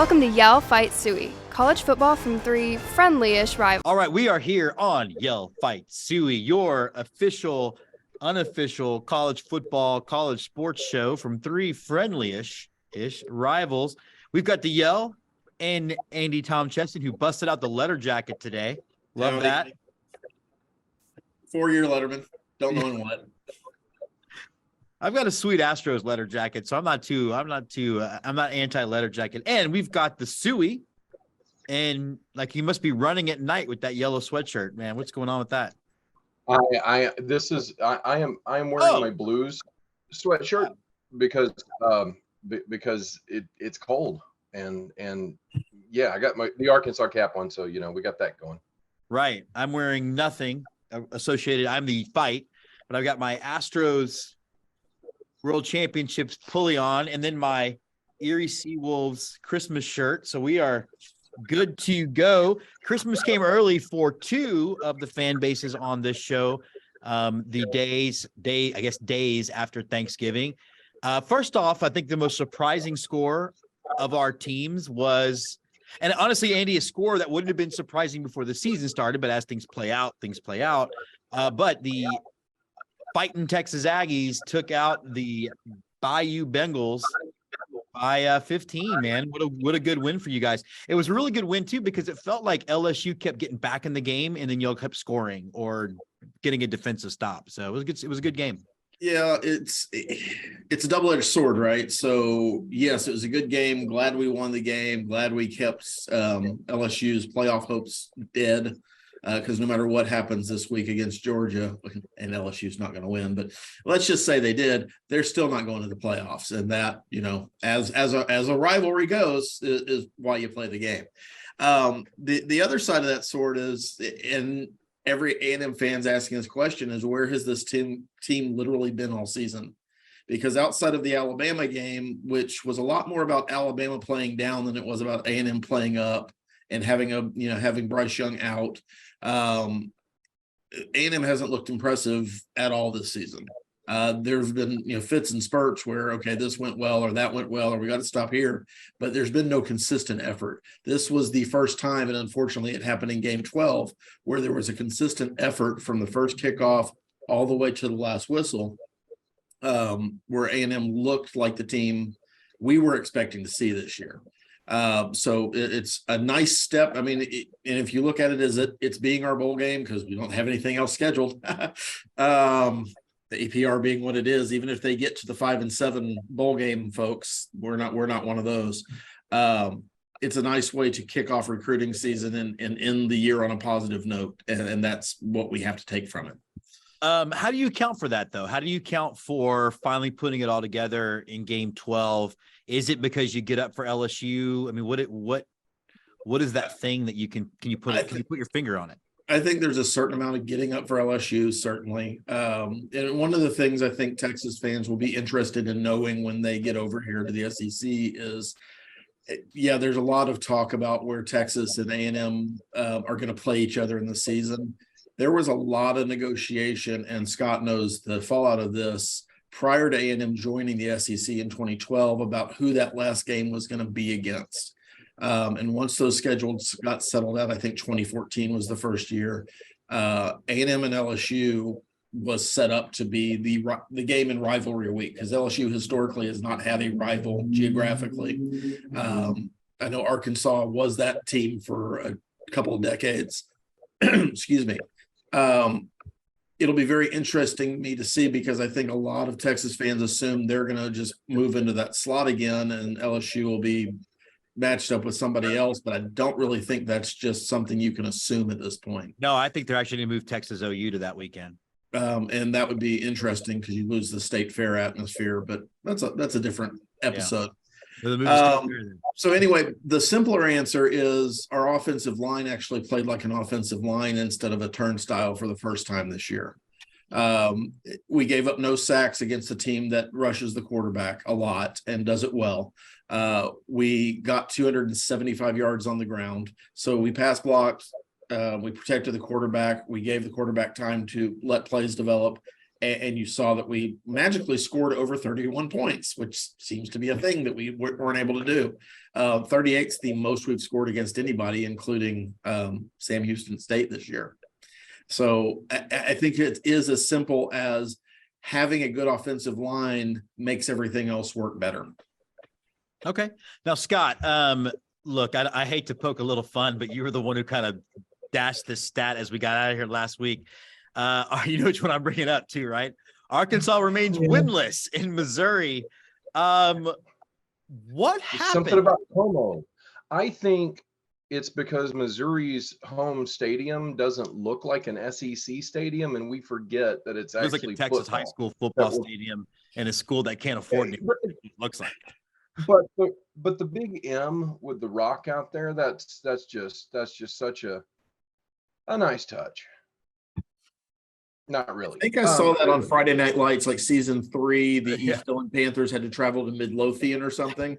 Welcome to Yell, Fight, Sooie, college football from three friendly-ish rivals. All right, we are here on Yell, Fight, Sooie, your official, unofficial college football, college sports show from three friendly-ish rivals. We've got the Yell and Andy Tom Cheston, who busted out the letter jacket today. Love that. 4-year letterman. Don't know in what. I've got a sweet Astros letter jacket, so I'm not anti-letter jacket. And we've got the Sooie, and like you must be running at night with that yellow sweatshirt, man. What's going on with that? I am wearing my Blues sweatshirt because it's cold and yeah, I got the Arkansas cap on, so we got that going. Right. I'm wearing nothing associated. I'm the Fight, but I've got my Astros World Championships pulley on, and then my Erie Seawolves Christmas shirt. So we are good to go. Christmas came early for two of the fan bases on this show. Days after Thanksgiving. First off, I think the most surprising score of our teams was, and honestly, Andy, a score that wouldn't have been surprising before the season started, but as things play out. But the Fighting Texas Aggies took out the Bayou Bengals by 15, man. What a good win for you guys. It was a really good win too, because it felt like LSU kept getting back in the game and then y'all kept scoring or getting a defensive stop. So it was good. It was a good game. Yeah, it's a double-edged sword, right? So yes, it was a good game. Glad we won the game. Glad we kept LSU's playoff hopes dead. Because no matter what happens this week against Georgia, and LSU's not going to win, but let's just say they did, they're still not going to the playoffs. And that, as a rivalry goes, is why you play the game. The other side of that sword is, and every A&M fan's asking this question, is where has this team literally been all season? Because outside of the Alabama game, which was a lot more about Alabama playing down than it was about A&M playing up and having Bryce Young out, A&M hasn't looked impressive at all this season. There's been fits and spurts where, okay, this went well or that went well or we got to stop here, but there's been no consistent effort. This was the first time, and unfortunately it happened in game 12, where there was a consistent effort from the first kickoff all the way to the last whistle, where A&M looked like the team we were expecting to see this year. So it's a nice step. I mean, and if you look at it as it's being our bowl game, because we don't have anything else scheduled, the APR being what it is, even if they get to the 5-7 bowl game, folks, we're not one of those. It's a nice way to kick off recruiting season and end the year on a positive note. And that's what we have to take from it. How do you account for that, though? How do you account for finally putting it all together in game 12? Is it because you get up for LSU? I mean, what is that thing that you can you put your finger on it? I think there's a certain amount of getting up for LSU, certainly. And one of the things I think Texas fans will be interested in knowing when they get over here to the SEC is, yeah, there's a lot of talk about where Texas and A&M are going to play each other in the season. There was a lot of negotiation, and Scott knows the fallout of this prior to A&M joining the SEC in 2012 about who that last game was going to be against. And once those schedules got settled out, I think 2014 was the first year, A&M and LSU was set up to be the game in rivalry week, because LSU historically has not had a rival geographically. I know Arkansas was that team for a couple of decades. Excuse me. It'll be very interesting to me to see, because I think a lot of Texas fans assume they're going to just move into that slot again and LSU will be matched up with somebody else, but I don't really think that's just something you can assume at this point. No, I think they're actually going to move Texas OU to that weekend. And that would be interesting because you lose the state fair atmosphere, but that's a different episode. Yeah. So anyway, the simpler answer is our offensive line actually played like an offensive line instead of a turnstile for the first time this year. We gave up no sacks against a team that rushes the quarterback a lot and does it well. We got 275 yards on the ground. So we pass blocked. We protected the quarterback. We gave the quarterback time to let plays develop. And you saw that we magically scored over 31 points, which seems to be a thing that we weren't able to do. 38 is the most we've scored against anybody, including Sam Houston State this year. So I think it is as simple as having a good offensive line makes everything else work better. Okay. Now, Scott, look, I hate to poke a little fun, but you were the one who kind of dashed this stat as we got out of here last week. You know which one I'm bringing up too, right? Arkansas remains winless in Missouri. What happened? Something about Como. I think it's because Missouri's home stadium doesn't look like an SEC stadium, and we forget that it's actually like a Texas football. high school football stadium and a school that can't afford it. It looks like. But the big M with the rock out there, that's just such a nice touch. Not really. I think I saw that on Friday Night Lights, like season 3. The East Dillon Panthers had to travel to Midlothian or something.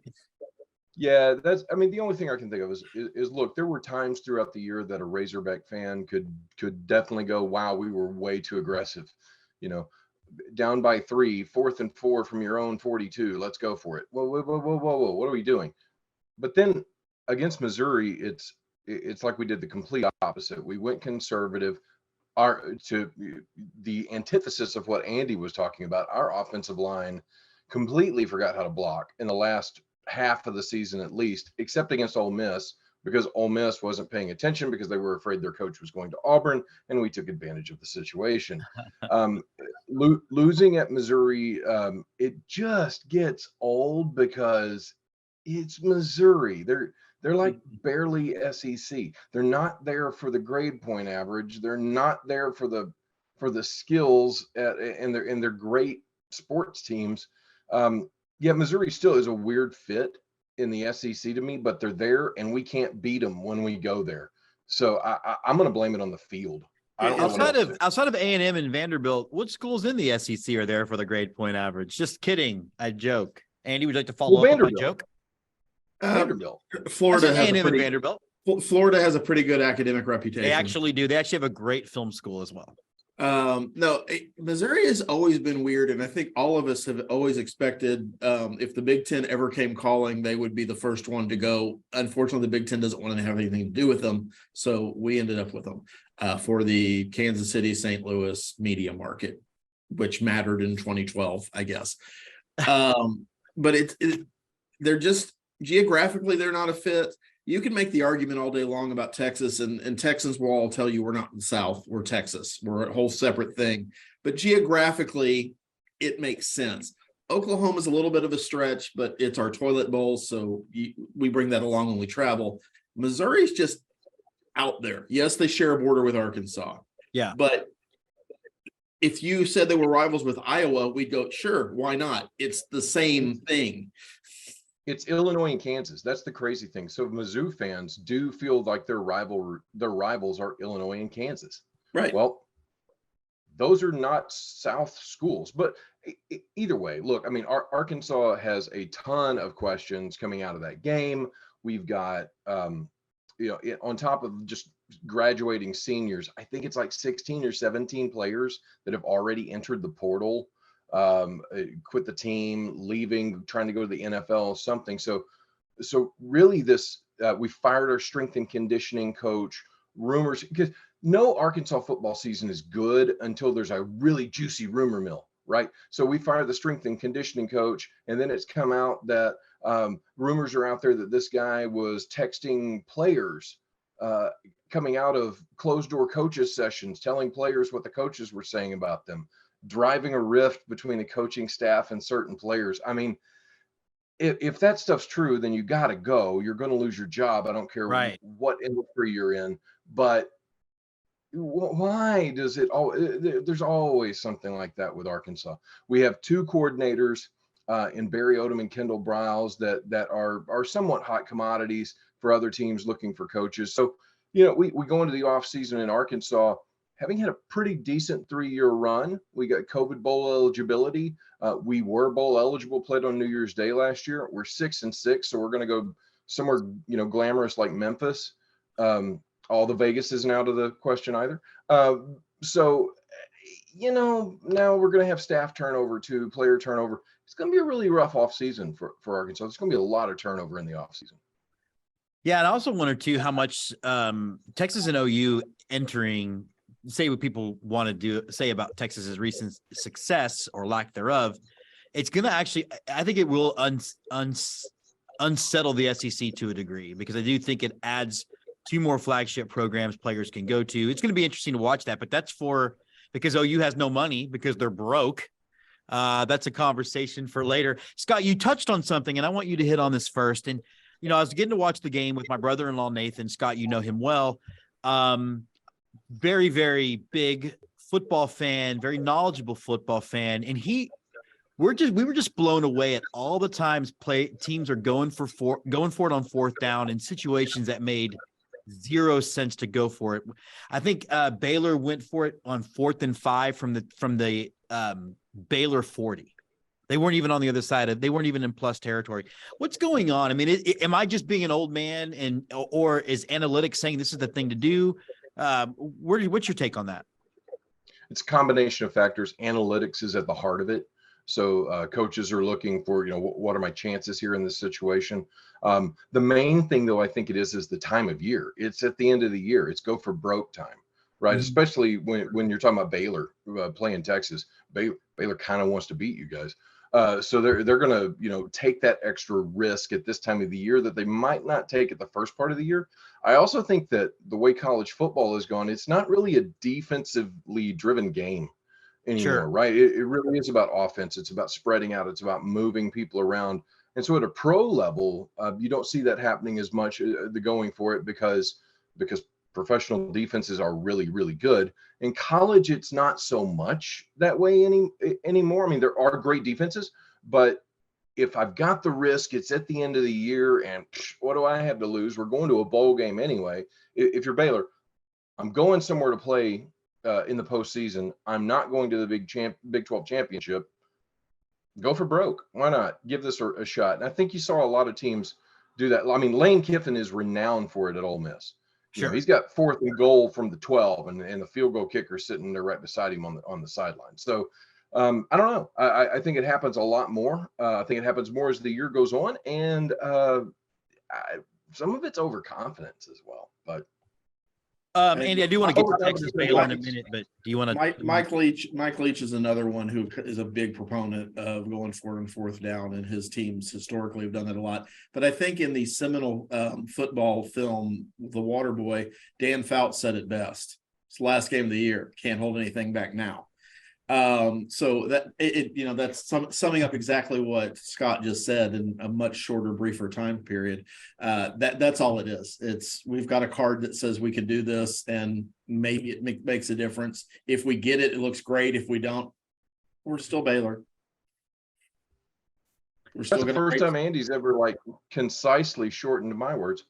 Yeah, I mean, the only thing I can think of is look, there were times throughout the year that a Razorback fan could definitely go, wow, we were way too aggressive. You know, down by 3, 4th and 4 from your own 42. Let's go for it. Whoa, what are we doing? But then against Missouri, it's like we did the complete opposite. We went conservative. To the antithesis of what Andy was talking about, our offensive line completely forgot how to block in the last half of the season, at least, except against Ole Miss, because Ole Miss wasn't paying attention because they were afraid their coach was going to Auburn, and we took advantage of the situation. Losing at Missouri, it just gets old because it's Missouri. They're like barely SEC. They're not there for the grade point average. They're not there for the skills and their great sports teams. Yeah, Missouri still is a weird fit in the SEC to me, but they're there and we can't beat them when we go there. So I'm going to blame it on the field. I don't know outside of A&M and Vanderbilt, what schools in the SEC are there for the grade point average? Just kidding. I joke. Andy, would you like to follow up on my joke? Vanderbilt. Florida has A&M and Vanderbilt. Florida has a pretty good academic reputation. They actually do. They actually have a great film school as well. No, Missouri has always been weird, and I think all of us have always expected if the Big Ten ever came calling, they would be the first one to go. Unfortunately, the Big Ten doesn't want to have anything to do with them, so we ended up with them for the Kansas City, St. Louis media market, which mattered in 2012, I guess. But they're just geographically, they're not a fit. You can make the argument all day long about Texas, and Texans will all tell you we're not in the South, we're Texas. We're a whole separate thing. But geographically, it makes sense. Oklahoma's a little bit of a stretch, but it's our toilet bowl, so we bring that along when we travel. Missouri's just out there. Yes, they share a border with Arkansas. Yeah. But if you said they were rivals with Iowa, we'd go, sure, why not? It's the same thing. It's Illinois and Kansas. That's the crazy thing. So Mizzou fans do feel like their rivals are Illinois and Kansas. Right. Well, those are not South schools. But either way, look, I mean, Arkansas has a ton of questions coming out of that game. We've got, on top of just graduating seniors, I think it's like 16 or 17 players that have already entered the portal. Quit the team, leaving, trying to go to the NFL, something. So really this, we fired our strength and conditioning coach. Rumors, because no Arkansas football season is good until there's a really juicy rumor mill, right? So we fired the strength and conditioning coach, and then it's come out that rumors are out there that this guy was texting players coming out of closed door coaches sessions, telling players what the coaches were saying about them, driving a rift between the coaching staff and certain players. I mean, if that stuff's true, then you got to go. You're going to lose your job. I don't care what industry you're in. But why does it all? There's always something like that with Arkansas. We have two coordinators in Barry Odom and Kendall Briles that are somewhat hot commodities for other teams looking for coaches. So, we go into the offseason in Arkansas having had a pretty decent 3-year run. We got COVID bowl eligibility. We were bowl eligible, played on New Year's Day last year. We're 6-6, so we're going to go somewhere, glamorous like Memphis. All the Vegas isn't out of the question either. So now we're going to have staff turnover too, player turnover. It's going to be a really rough offseason for Arkansas. There's going to be a lot of turnover in the offseason. Yeah, and I also wonder too how much Texas and OU entering, say what people want to say about Texas's recent success or lack thereof. It's going to actually, I think it will unsettle the SEC to a degree, because I do think it adds 2 more flagship programs players can go to. It's going to be interesting to watch that, but that's because OU has no money because they're broke. That's a conversation for later. Scott, you touched on something, and I want you to hit on this first. And, I was getting to watch the game with my brother-in-law, Nathan. Scott, you know him well. Very, very big football fan, very knowledgeable football fan. And we were just blown away at all the times teams are going for it on 4th down in situations that made zero sense to go for it. I think Baylor went for it on 4th and 5 from the Baylor 40. They weren't even on the other side they weren't even in plus territory. What's going on? I mean, am I just being an old man, or is analytics saying this is the thing to do? What's your take on that? It's a combination of factors. Analytics is at the heart of it. So coaches are looking for, what are my chances here in this situation? The main thing, though, I think it is the time of year. It's at the end of the year. It's go for broke time, right? Mm-hmm. Especially when you're talking about Baylor playing Texas. Baylor kind of wants to beat you guys. So they're going to, take that extra risk at this time of the year that they might not take at the first part of the year. I also think that the way college football has gone, it's not really a defensively driven game anymore, sure. Right? It really is about offense. It's about spreading out. It's about moving people around. And so at a pro level, you don't see that happening as much, the going for it, because professional defenses are really, really good. In college, it's not so much that way anymore. I mean, there are great defenses, but if I've got the risk, it's at the end of the year, and what do I have to lose? We're going to a bowl game anyway. If you're Baylor, I'm going somewhere to play in the postseason. I'm not going to the Big 12 championship. Go for broke. Why not? Give this a shot. And I think you saw a lot of teams do that. I mean, Lane Kiffin is renowned for it at Ole Miss. Sure. He's got 4th and goal from the 12, and the field goal kicker sitting there right beside him on the sideline. So I don't know. I think it happens a lot more. I think it happens more as the year goes on, and some of it's overconfidence as well. But Andy, I do want to get to Texas Baylor in a minute, but do you want to? Mike Leach is another one who is a big proponent of going for it on 4th down, and his teams historically have done that a lot. But I think in the seminal football film, The Water Boy, Dan Fouts said it best. It's the last game of the year. Can't hold anything back now. So that that's summing up exactly what Scott just said in a much shorter, briefer time period. That's all it is. We've got a card that says we can do this, and maybe it makes a difference. If we get it, it looks great. If we don't, we're still Baylor. That's the first time Andy's ever concisely shortened my words.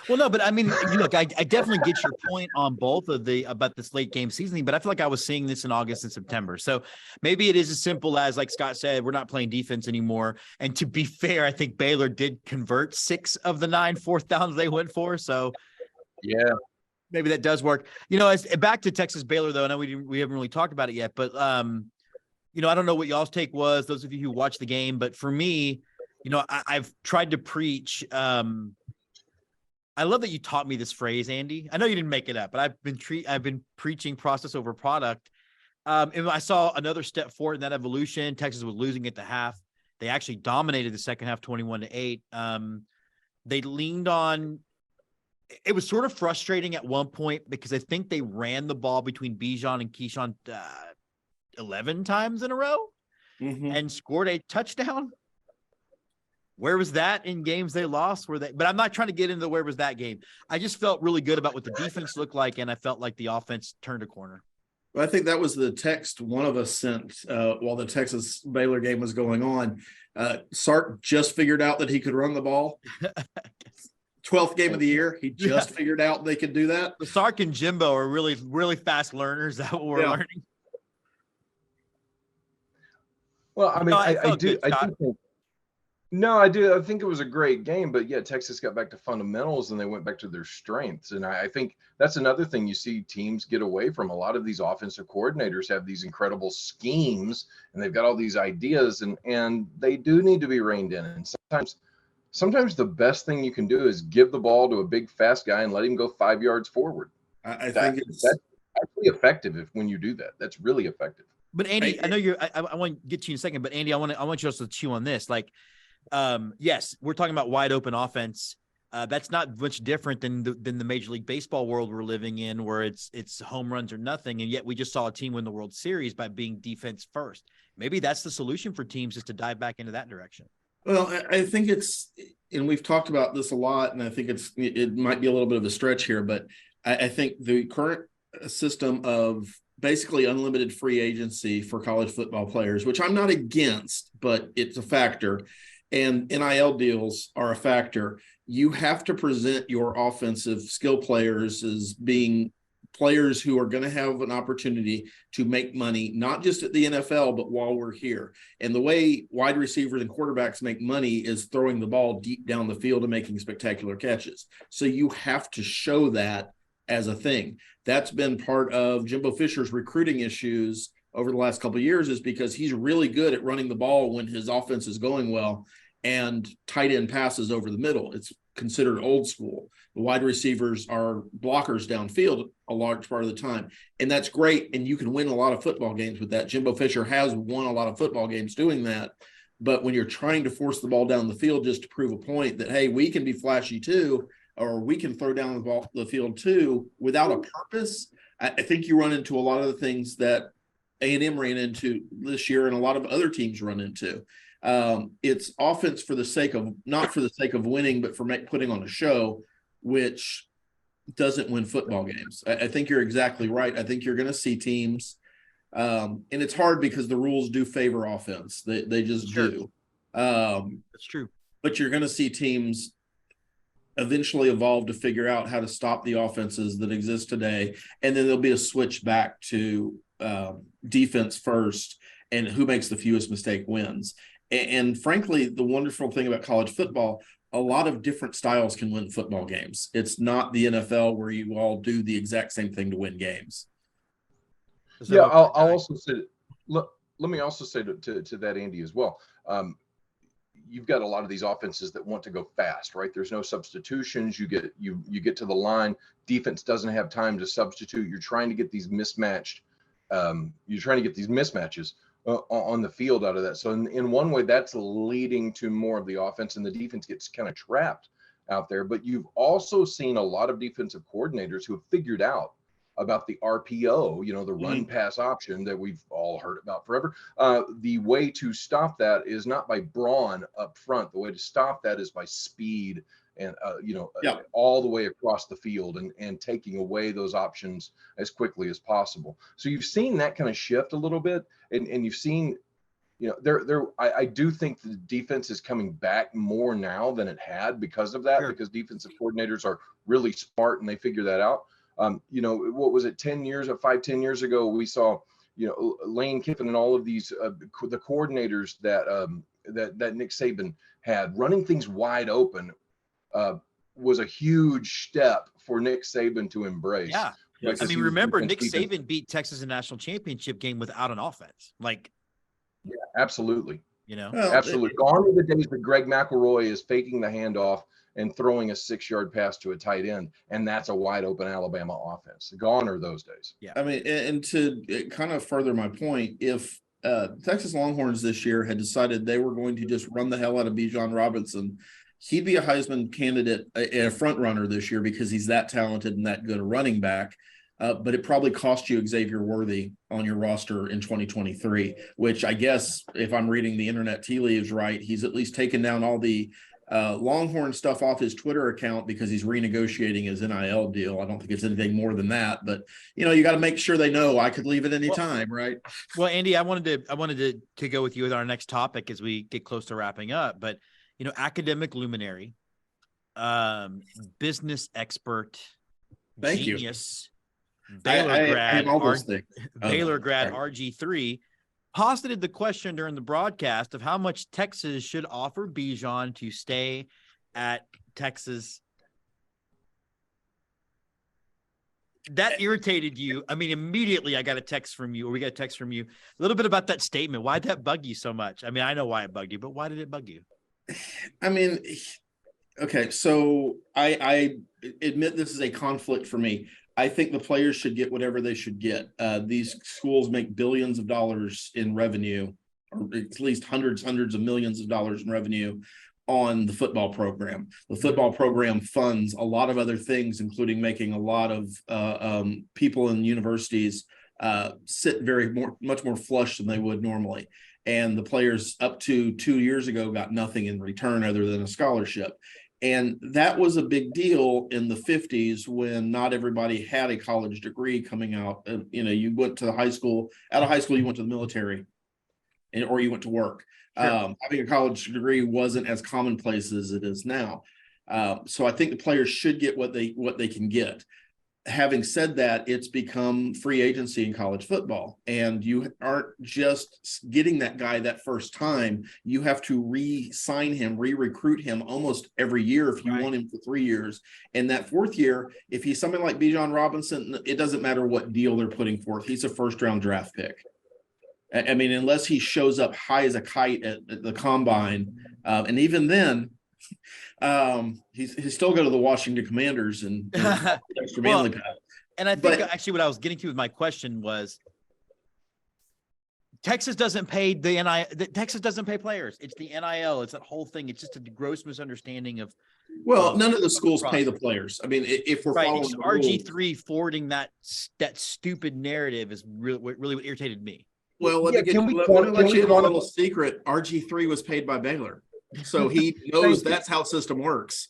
Well, no, but I mean, look, I definitely get your point on both about this late game seasoning, but I feel like I was seeing this in August and September. So maybe it is as simple as, like Scott said, we're not playing defense anymore. And to be fair, I think Baylor did convert 6 of the 9 4th downs they went for. So yeah, maybe that does work. As back to Texas Baylor, though, I know we haven't really talked about it yet, but I don't know what y'all's take was, those of you who watched the game, but for me, I've tried to preach, I love that you taught me this phrase, Andy. I know you didn't make it up, but I've been preaching process over product. And I saw another step forward in that evolution. Texas was losing at the half. They actually dominated the second half 21-8. They leaned on – it was sort of frustrating at one point because I think they ran the ball between Bijan and Keyshawn 11 times in a row and scored a touchdown. Where was that in games they lost? But I'm not trying to get into where was that game. I just felt really good about what the defense looked like, and I felt like the offense turned a corner. Well, I think that was the text one of us sent while the Texas Baylor game was going on. Sark just figured out that he could run the ball. 12th game of the year, he just figured out they could do that. Sark and Jimbo are really, really fast learners. That what we're learning. Well, I mean, I do think No, I do. I think it was a great game, but yeah, Texas got back to fundamentals and they went back to their strengths. And I think that's another thing you see teams get away from. A lot of these offensive coordinators have these incredible schemes and they've got all these ideas, and they do need to be reined in. And sometimes the best thing you can do is give the ball to a big fast guy and let him go 5 yards forward. I That think it's that's actually effective when you do that. That's really effective. But Andy, I know I want to get to you in a second, but Andy, I want you also to chew on this. Like, yes, we're talking about wide open offense. That's not much different than the Major League Baseball world we're living in, where it's home runs or nothing. And yet we just saw a team win the World Series by being defense first. Maybe that's the solution for teams, is to dive back into that direction. Well, I think it's, and we've talked about this a lot, and I think it might be a little bit of a stretch here, but I think the current system of basically unlimited free agency for college football players, which I'm not against, but it's a factor, and NIL deals are a factor. You have to present your offensive skill players as being players who are going to have an opportunity to make money, not just at the NFL, but while we're here. And the way wide receivers and quarterbacks make money is throwing the ball deep down the field and making spectacular catches. So you have to show that as a thing. That's been part of Jimbo Fisher's recruiting issues over the last couple of years, is because he's really good at running the ball when his offense is going well, and tight end passes over the middle. It's considered old school. The wide receivers are blockers downfield a large part of the time. And that's great. And you can win a lot of football games with that. Jimbo Fisher has won a lot of football games doing that. But when you're trying to force the ball down the field just to prove a point that, hey, we can be flashy too, or we can throw down the field too, without a purpose, I think you run into a lot of the things that A&M ran into this year and a lot of other teams run into. It's offense for the sake of, not for the sake of winning, but for putting on a show, which doesn't win football games. I think you're exactly right. I think you're going to see teams, and it's hard because the rules do favor offense. They just do. That's true. But you're going to see teams eventually evolve to figure out how to stop the offenses that exist today. And then there'll be a switch back to defense first, and who makes the fewest mistake wins. And frankly, the wonderful thing about college football, a lot of different styles can win football games. It's not the NFL where you all do the exact same thing to win games. Yeah, I'll also say, let me also say to that, Andy, as well. You've got a lot of these offenses that want to go fast, right? There's no substitutions. You get to the line. Defense doesn't have time to substitute. You're trying to get these mismatched. You're trying to get these mismatches on the field out of that. So in one way, that's leading to more of the offense, and the defense gets kind of trapped out there. But you've also seen a lot of defensive coordinators who have figured out about the RPO, the run pass option that we've all heard about forever. The way to stop that is not by brawn up front. The way to stop that is by speed and, all the way across the field, and taking away those options as quickly as possible. So you've seen that kind of shift a little bit, and you've seen, I do think the defense is coming back more now than it had because of that, because defensive coordinators are really smart and they figure that out. What was it, 10 years ago, we saw, Lane Kiffin and all of these, the coordinators that Nick Saban had running things wide open, was a huge step for Nick Saban to embrace. Yeah. I mean, remember, Nick Saban beat Texas in a national championship game without an offense. Like, yeah, absolutely. Well, absolutely. Gone are the days that Greg McElroy is faking the handoff and throwing a 6-yard pass to a tight end, and that's a wide open Alabama offense. Gone are those days. Yeah. I mean, and to kind of further my point, if Texas Longhorns this year had decided they were going to just run the hell out of Bijan Robinson, he'd be a Heisman candidate, a front runner this year, because he's that talented and that good a running back. But it probably cost you Xavier Worthy on your roster in 2023, which I guess, if I'm reading the internet tea leaves right, he's at least taken down all the Longhorn stuff off his Twitter account because he's renegotiating his NIL deal. I don't think it's anything more than that, but you got to make sure they know I could leave at any time, right? Well, Andy, I wanted to go with you with our next topic as we get close to wrapping up, but academic luminary, business expert, Thank genius, you. Baylor grad, all those things. Baylor grad RG3, posited the question during the broadcast of how much Texas should offer Bijan to stay at Texas. That irritated you. I mean, immediately I got a text from you, or we got a text from you, a little bit about that statement. Why'd that bug you so much? I mean, I know why it bugged you, but why did it bug you? I mean, okay, so I admit this is a conflict for me. I think the players should get whatever they should get. These schools make billions of dollars in revenue, or at least hundreds of millions of dollars in revenue on the football program. The football program funds a lot of other things, including making a lot of people in universities sit much more flush than they would normally. And the players up to 2 years ago got nothing in return other than a scholarship. And that was a big deal in the 50s when not everybody had a college degree coming out. You went to high school, out of high school, you went to the military or you went to work. Sure. Having a college degree wasn't as commonplace as it is now. So I think the players should get what they can get. Having said that, it's become free agency in college football, and you aren't just getting that guy that first time. You have to re-sign him, re-recruit him almost every year if you want him for 3 years. And that fourth year, if he's something like Bijan Robinson, it doesn't matter what deal they're putting forth. He's a first-round draft pick. I mean, unless he shows up high as a kite at the combine, and even then, he's still go to the Washington Commanders and extra manly pass. And I think actually what I was getting to with my question was Texas doesn't pay Texas doesn't pay players. It's the NIL. It's that whole thing. It's just a gross misunderstanding of. Well, none of the schools pay the players. I mean, if we're following it's RG3 forwarding that stupid narrative is really what irritated me. Well, let me let you in a little secret. RG3 was paid by Baylor. So he knows that's how the system works.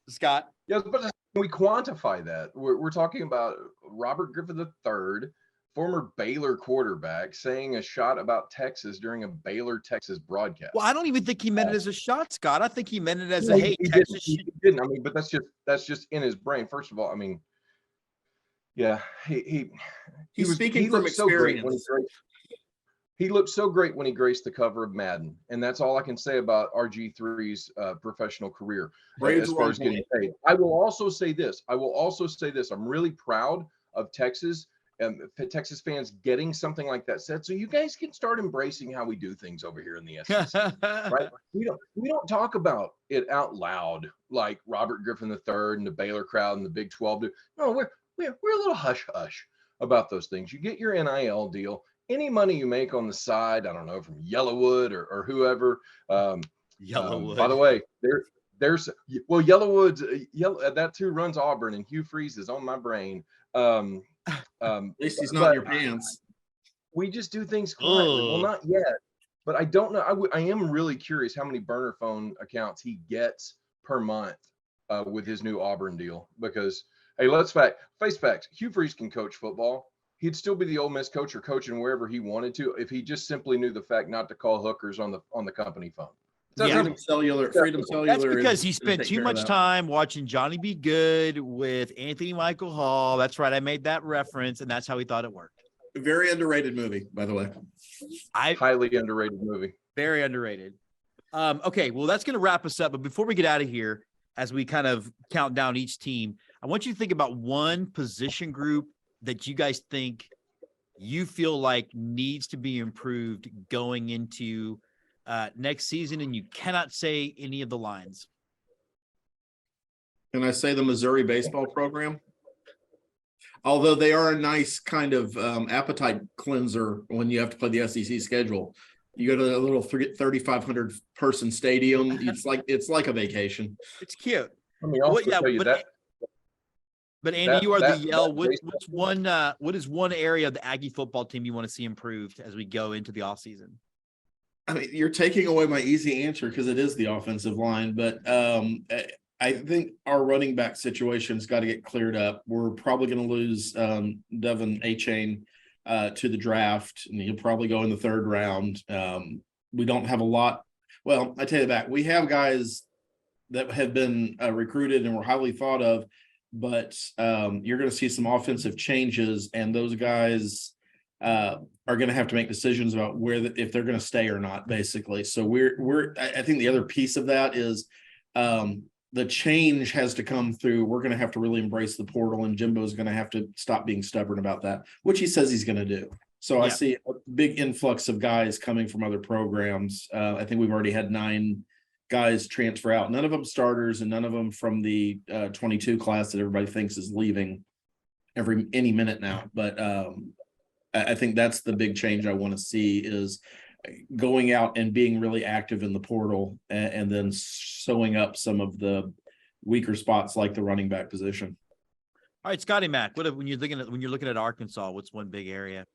Scott? Yes, but can we quantify that? We're talking about Robert Griffin III, former Baylor quarterback, saying a shot about Texas during a Baylor-Texas broadcast. Well, I don't even think he meant it as a shot, Scott. I think he meant it as a hey, Texas. He didn't. I mean, but that's just in his brain. First of all, I mean, yeah, he's speaking from experience. He looked so great when he graced the cover of Madden, and that's all I can say about RG3's professional career as far as getting paid. I will also say this. I'm really proud of Texas and Texas fans getting something like that said, so you guys can start embracing how we do things over here in the SEC. Right? We don't talk about it out loud like Robert Griffin III and the Baylor crowd and the Big 12 do. No, we're a little hush hush about those things. You get your NIL deal. Any money you make on the side, I don't know, from Yellowwood or whoever. Yellowwood. By the way, there's Yellowwood. That too runs Auburn, and Hugh Freeze is on my brain. At least he's not in your pants. We just do things quietly. Well, not yet, but I don't know. I am really curious how many burner phone accounts he gets per month with his new Auburn deal. Because hey, face facts. Hugh Freeze can coach football. He'd still be the Ole Miss coach or coaching wherever he wanted to if he just simply knew the fact not to call hookers on the company phone. Freedom Cellular. That's because he spent too much time watching Johnny Be Good with Anthony Michael Hall. That's right. I made that reference, and that's how he thought it worked. Very underrated movie, by the way. Highly underrated movie. Very underrated. Okay, well, that's going to wrap us up. But before we get out of here, as we kind of count down each team, I want you to think about one position group that you guys think you feel like needs to be improved going into next season, and you cannot say any of the lines. Can I say the Missouri baseball program? Although they are a nice kind of appetite cleanser when you have to play the SEC schedule. You go to a little 3,500 person stadium. It's like a vacation. It's cute. Let me also tell you that. But Andy, you are the Yell. What is one area of the Aggie football team you want to see improved as we go into the offseason? I mean, you're taking away my easy answer because it is the offensive line, but I think our running back situation's got to get cleared up. We're probably going to lose Devin A-Chain to the draft, and he'll probably go in the third round. We don't have a lot. Well, I tell you that we have guys that have been recruited and were highly thought of, but you're going to see some offensive changes, and those guys are going to have to make decisions about if they're going to stay or not, basically. So I think the other piece of that is the change has to come through. We're going to have to really embrace the portal, and Jimbo's going to have to stop being stubborn about that, which he says he's going to do. So I see a big influx of guys coming from other programs. I think we've already had 9 guys transfer out, none of them starters and none of them from the 22 class that everybody thinks is leaving any minute now. But I think that's the big change I want to see, is going out and being really active in the portal, and then sewing up some of the weaker spots like the running back position. All right, Scotty Mac, when you're looking at Arkansas, what's one big area?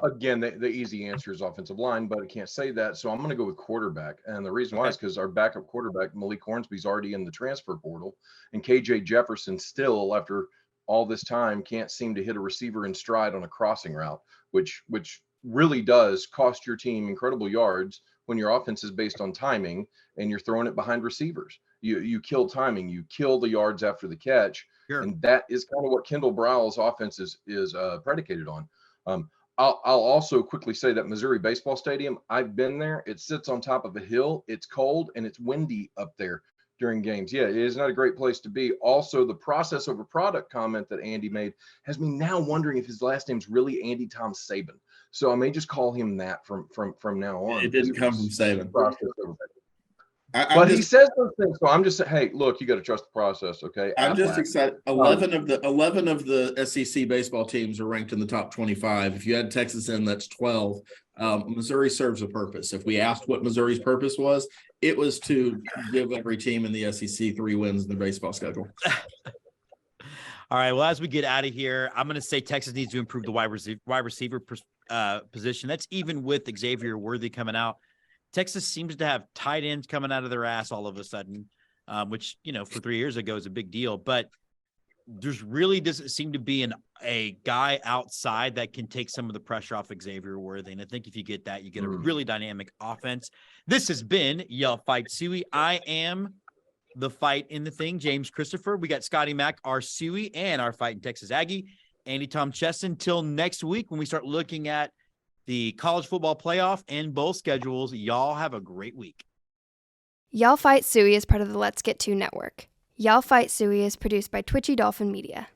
Again, the easy answer is offensive line, but I can't say that. So I'm going to go with quarterback. And the reason why is because our backup quarterback, Malik Hornsby's already in the transfer portal. And KJ Jefferson still, after all this time, can't seem to hit a receiver in stride on a crossing route, which really does cost your team incredible yards when your offense is based on timing and you're throwing it behind receivers. You kill timing, you kill the yards after the catch. Sure. And that is kind of what Kendall Browell's offense is predicated on. I'll also quickly say that Missouri Baseball Stadium, I've been there. It sits on top of a hill. It's cold and it's windy up there during games. Yeah, it is not a great place to be. Also, the process over product comment that Andy made has me now wondering if his last name's really Andy Tom Saban. So I may just call him that from now on. It didn't come from Saban. But he says those things, so I'm just saying, hey, look, you got to trust the process, okay? I'm just excited. 11 of the SEC baseball teams are ranked in the top 25. If you add Texas in, that's 12. Missouri serves a purpose. If we asked what Missouri's purpose was, it was to give every team in the SEC 3 wins in the baseball schedule. All right. Well, as we get out of here, I'm going to say Texas needs to improve the wide receiver position. That's even with Xavier Worthy coming out. Texas seems to have tight ends coming out of their ass all of a sudden, which, for 3 years ago is a big deal. But there's really doesn't seem to be a guy outside that can take some of the pressure off Xavier Worthy. And I think if you get that, you get a really dynamic offense. This has been Yell Fight Sooie. I am the fight in the thing, James Christopher. We got Scotty Mac, our Sooie, and our Fight in Texas Aggie, Andy Tom Cheston. Till next week when we start looking at the college football playoff and bowl schedules. Y'all have a great week. Y'all Fight Sooie is part of the Let's Get To network. Y'all Fight Sooie is produced by Twitchy Dolphin Media.